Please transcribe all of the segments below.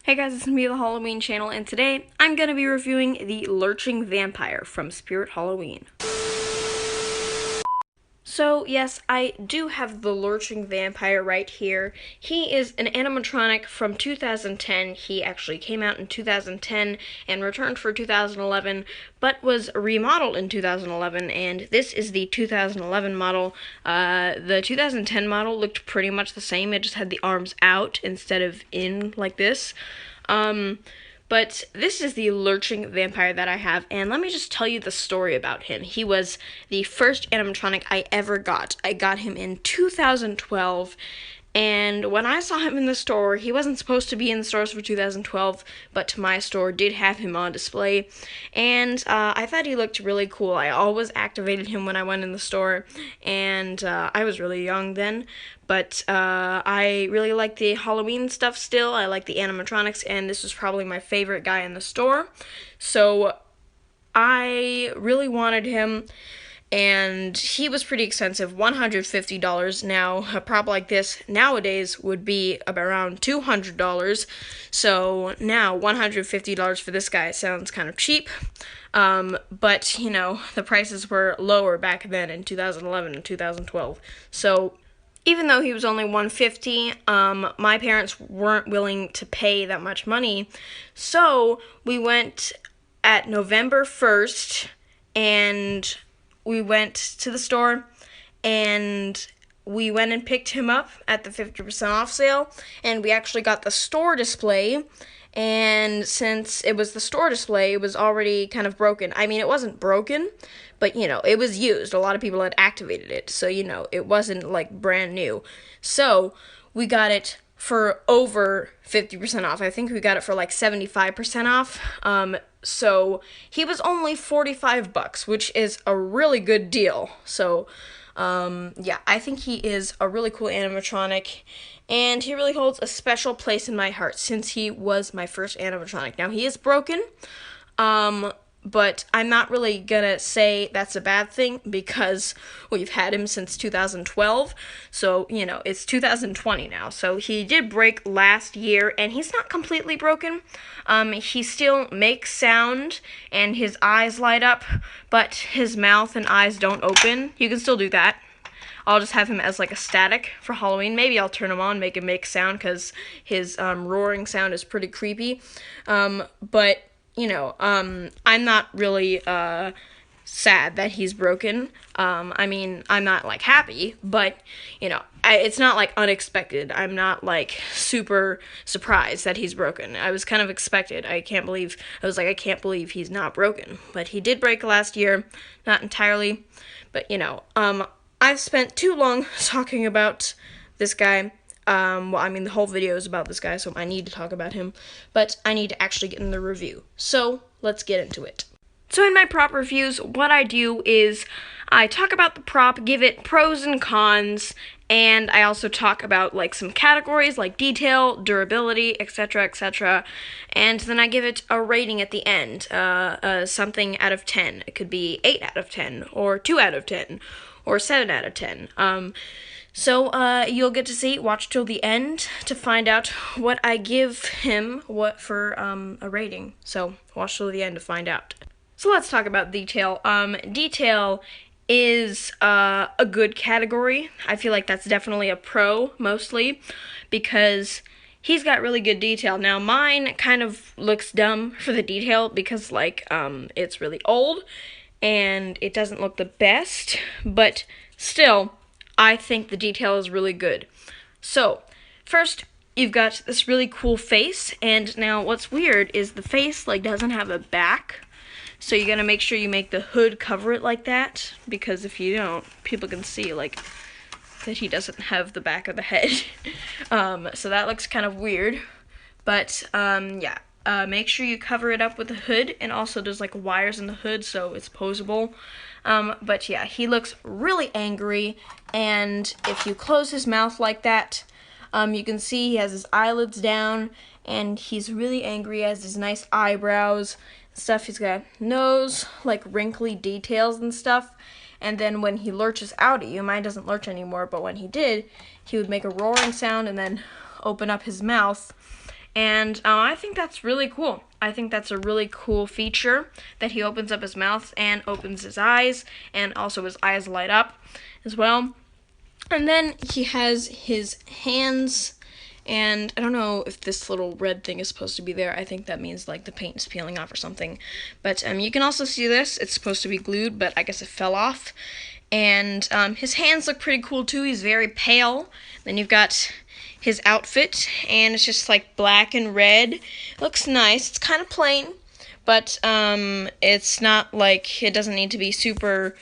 Hey guys, it's me, the Halloween channel, and today I'm going to be reviewing the Lurching Vampire from Spirit Halloween. So, yes, I do have the Lurching Vampire right here. He is an animatronic from 2010. He actually came out in 2010 and returned for 2011, but was remodeled in 2011, and this is the 2011 model. The 2010 model looked pretty much the same. It just had the arms out instead of in like this. But this is the Lurching Vampire that I have, and let me just tell you the story about him. He was the first animatronic I ever got. I got him in 2012, and when I saw him in the store, he wasn't supposed to be in the stores for 2012, but my store did have him on display, and I thought he looked really cool. I always activated him when I went in the store, and I was really young then, but I really like the Halloween stuff still. I like the animatronics, and this was probably my favorite guy in the store, so I really wanted him. And he was pretty expensive, $150. Now, a prop like this nowadays would be around $200. So now, $150 for this guy sounds kind of cheap. But, you know, the prices were lower back then in 2011 and 2012. So even though he was only $150, my parents weren't willing to pay that much money. So we went at November 1st, and we went to the store, and we went and picked him up at the 50% off sale, and we actually got the store display, and since it was the store display, it was already kind of broken. I mean, it wasn't broken, but, you know, it was used. A lot of people had activated it, so, you know, it wasn't, like, brand new. So, we got it for over 50% off. I think we got it for, like, 75% off. So he was only $45, which is a really good deal. So, yeah, I think he is a really cool animatronic, and he really holds a special place in my heart since he was my first animatronic. Now, he is broken, but I'm not really gonna say that's a bad thing because we've had him since 2012, so, you know, it's 2020 now. So he did break last year, and he's not completely broken. He still makes sound, and his eyes light up, but his mouth and eyes don't open. You can still do that. I'll just have him as, like, a static for Halloween. Maybe I'll turn him on, make him make sound, because his roaring sound is pretty creepy. But you know, I'm not really sad that he's broken. I mean, I'm not, like, happy, but, you know, it's not, like, unexpected. I'm not, like, super surprised that he's broken. I was kind of expected. I can't believe he's not broken. But he did break last year, not entirely, but, you know, I've spent too long talking about this guy. Well, I mean, the whole video is about this guy, so I need to talk about him, but I need to actually get in the review. So, let's get into it. So in my prop reviews, what I do is I talk about the prop, give it pros and cons, and I also talk about, like, some categories like detail, durability, etc., etc., and then I give it a rating at the end, something out of 10. It could be 8 out of 10, or 2 out of 10, or 7 out of 10. So, you'll get to see, watch till the end to find out what I give him, for a rating. So, watch till the end to find out. So, let's talk about detail. Detail is, a good category. I feel like that's definitely a pro, mostly, because he's got really good detail. Now, mine kind of looks dumb for the detail because, like, it's really old, and it doesn't look the best, but still, I think the detail is really good. So, first, you've got this really cool face, and now what's weird is the face, like, doesn't have a back, so you gotta make sure you make the hood cover it like that, because if you don't, people can see, like, that he doesn't have the back of the head. So that looks kind of weird, but, yeah. Make sure you cover it up with the hood, and also there's, like, wires in the hood so it's posable. But yeah, he looks really angry, and if you close his mouth like that, you can see he has his eyelids down, and he's really angry. He has his nice eyebrows and stuff. He's got a nose, like, wrinkly details and stuff, and then when he lurches out at you, mine doesn't lurch anymore, but when he did, he would make a roaring sound and then open up his mouth, And I think that's really cool. I think that's a really cool feature that he opens up his mouth and opens his eyes, and also his eyes light up as well. And then he has his hands, and I don't know if this little red thing is supposed to be there. I think that means like the paint is peeling off or something. But you can also see this. It's supposed to be glued, but I guess it fell off. And his hands look pretty cool too. He's very pale. Then you've got his outfit, and it's just like black and red. It looks nice. It's kind of plain, but it's not like, it doesn't need to be super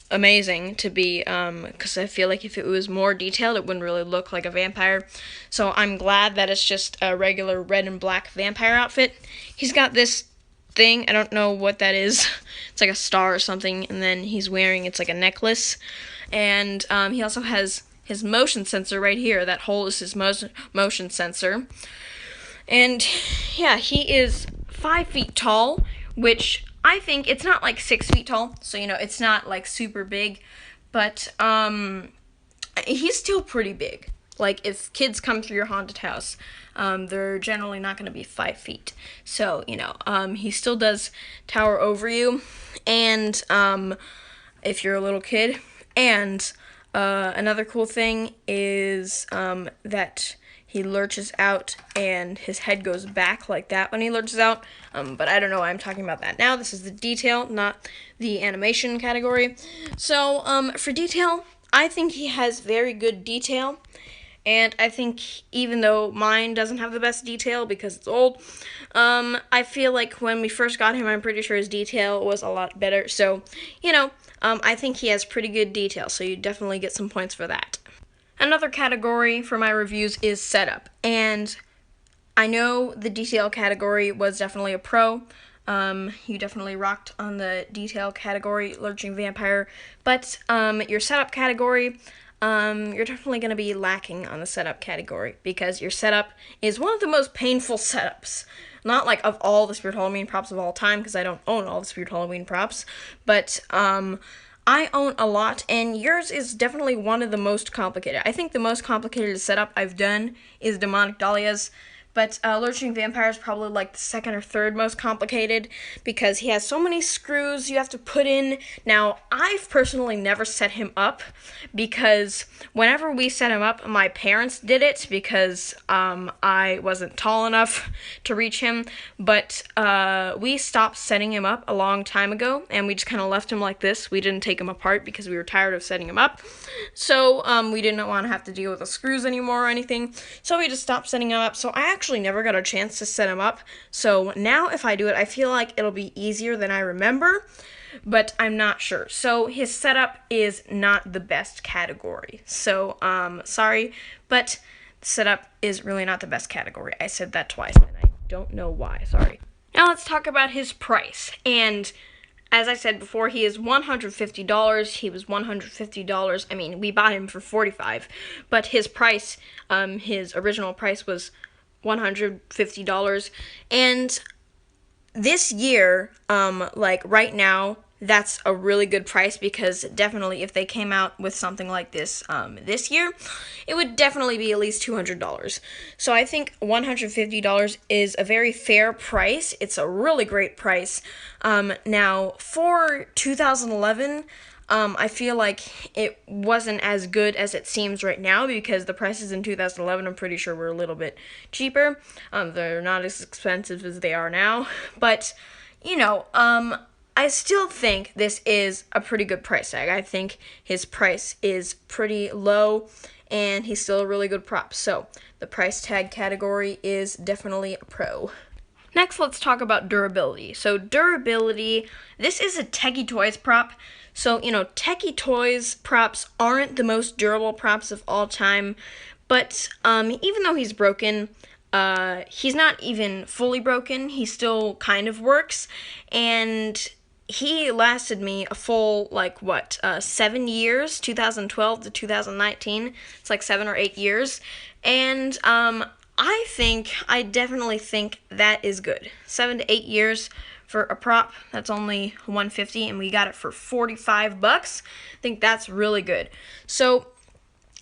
amazing to be, because I feel like if it was more detailed, it wouldn't really look like a vampire. So I'm glad that it's just a regular red and black vampire outfit. He's got this thing, I don't know what that is. It's like a star or something, and then he's wearing, it's like a necklace. And he also has his motion sensor right here. That hole is his motion sensor. And yeah, he is 5 feet tall, which I think, it's not like 6 feet tall, so it's not like super big, but he's still pretty big. Like, if kids come through your haunted house, they're generally not going to be 5 feet. So, he still does tower over you, and if you're a little kid. And another cool thing is that he lurches out and his head goes back like that when he lurches out. But I don't know why I'm talking about that now. This is the detail, not the animation category. So for detail, I think he has very good detail. And I think even though mine doesn't have the best detail because it's old, I feel like when we first got him, I'm pretty sure his detail was a lot better. So, I think he has pretty good detail, so you definitely get some points for that. Another category for my reviews is setup, and I know the detail category was definitely a pro. You definitely rocked on the detail category, Lurching Vampire, but your setup category, you're definitely going to be lacking on the setup category, because your setup is one of the most painful setups. Not like of all the Spirit Halloween props of all time, because I don't own all the Spirit Halloween props, but I own a lot, and yours is definitely one of the most complicated. I think the most complicated setup I've done is Demonic Dahlia's, but Lurching Vampire is probably like the second or third most complicated, because he has so many screws you have to put in. Now, I've personally never set him up, because whenever we set him up, my parents did it, because I wasn't tall enough to reach him, but we stopped setting him up a long time ago, and we just kind of left him like this. We didn't take him apart because we were tired of setting him up, so we didn't want to have to deal with the screws anymore or anything, so we just stopped setting him up. So I actually never got a chance to set him up, so now if I do it, I feel like it'll be easier than I remember, but I'm not sure. So his setup is not the best category, so sorry, but setup is really not the best category. I said that twice, and I don't know why, sorry. Now let's talk about his price, and as I said before, he is $150. He was $150. I mean, we bought him for $45, but his price, his original price was $150, and this year, like right now, that's a really good price, because definitely if they came out with something like this this year, it would definitely be at least $200. So I think $150 is a very fair price. It's a really great price. Now, for 2011, I feel like it wasn't as good as it seems right now, because the prices in 2011, I'm pretty sure, were a little bit cheaper. They're not as expensive as they are now, but, I still think this is a pretty good price tag. I think his price is pretty low, and he's still a really good prop. So the price tag category is definitely a pro. Next, let's talk about durability. So durability, this is a Techie Toys prop. So, Techie Toys props aren't the most durable props of all time, but even though he's broken, he's not even fully broken. He still kind of works, and he lasted me a full, 7 years, 2012 to 2019. It's like 7 or 8 years, and I definitely think that is good. 7 to 8 years for a prop that's only $150, and we got it for $45. I think that's really good. So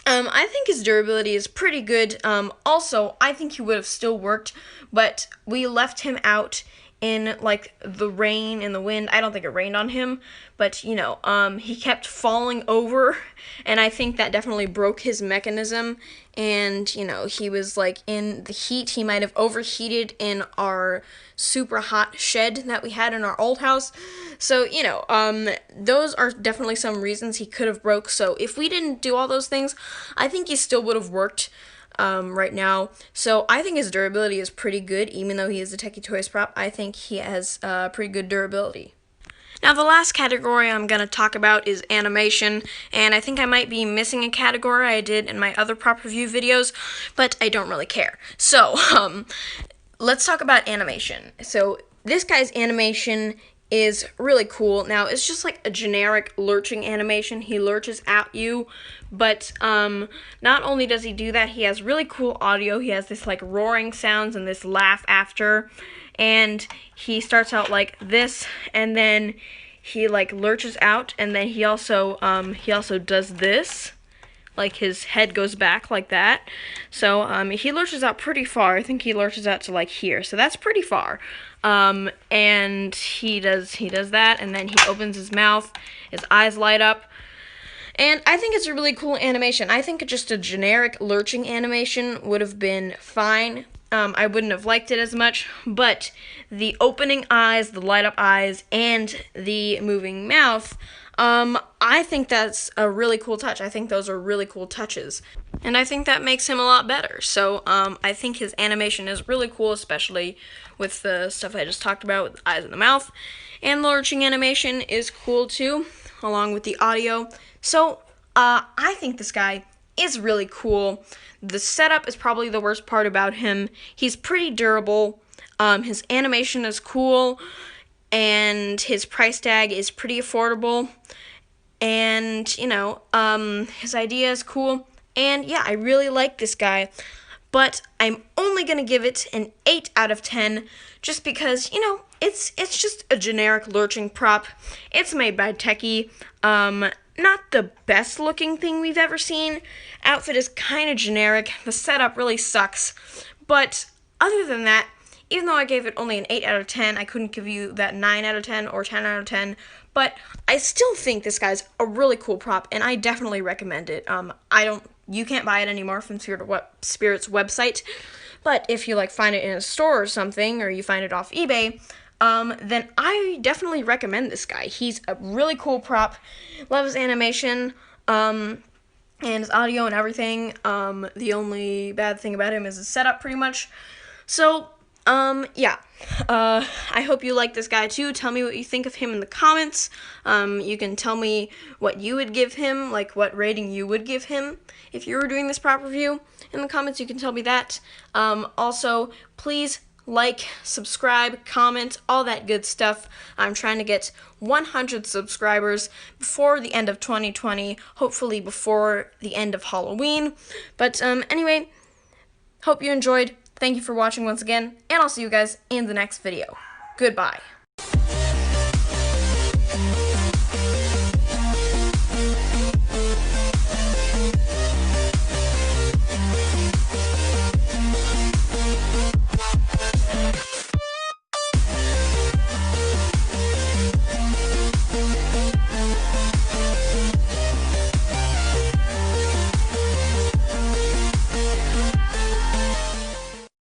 I think his durability is pretty good. Also, I think he would have still worked, but we left him out in like the rain and the wind. I don't think it rained on him, but he kept falling over, and I think that definitely broke his mechanism. And he was like in the heat. He might have overheated in our super hot shed that we had in our old house. So those are definitely some reasons he could have broke. So if we didn't do all those things, I think he still would have worked right now. So I think his durability is pretty good, even though he is a Techie Toys prop. I think he has pretty good durability. Now, the last category I'm going to talk about is animation, and I think I might be missing a category I did in my other prop review videos, but I don't really care. So, let's talk about animation. So, this guy's animation is really cool. Now, it's just like a generic lurching animation. He lurches at you, but not only does he do that, he has really cool audio. He has this like roaring sounds and this laugh after, and he starts out like this, and then he like lurches out, and then he also does this, like his head goes back like that. So he lurches out pretty far. I think he lurches out to like here, so that's pretty far. And he does that, and then he opens his mouth, his eyes light up. And I think it's a really cool animation. I think just a generic lurching animation would have been fine. I wouldn't have liked it as much, but the opening eyes, the light up eyes, and the moving mouth, I think that's a really cool touch. I think those are really cool touches, and I think that makes him a lot better. So I think his animation is really cool, especially with the stuff I just talked about with the eyes and the mouth. And the lurching animation is cool too, along with the audio. So I think this guy is really cool. The setup is probably the worst part about him. He's pretty durable. His animation is cool, and his price tag is pretty affordable. And his idea is cool. And yeah, I really like this guy. But I'm only gonna give it an 8 out of 10, just because it's just a generic lurching prop. It's made by Techie. Not the best looking thing we've ever seen. Outfit is kind of generic. The setup really sucks. But other than that, even though I gave it only an 8 out of 10, I couldn't give you that 9 out of 10 or 10 out of 10. But I still think this guy's a really cool prop, and I definitely recommend it. You can't buy it anymore from Spirit's website. But if you find it in a store or something, or you find it off eBay, then I definitely recommend this guy. He's a really cool prop. Love his animation, and his audio and everything. The only bad thing about him is his setup, pretty much. So, yeah. I hope you like this guy too. Tell me what you think of him in the comments. You can tell me what you would give him, like what rating you would give him if you were doing this prop review. In the comments, you can tell me that. Also, please like, subscribe, comment, all that good stuff. I'm trying to get 100 subscribers before the end of 2020, hopefully before the end of Halloween. But anyway, hope you enjoyed. Thank you for watching once again, and I'll see you guys in the next video. Goodbye.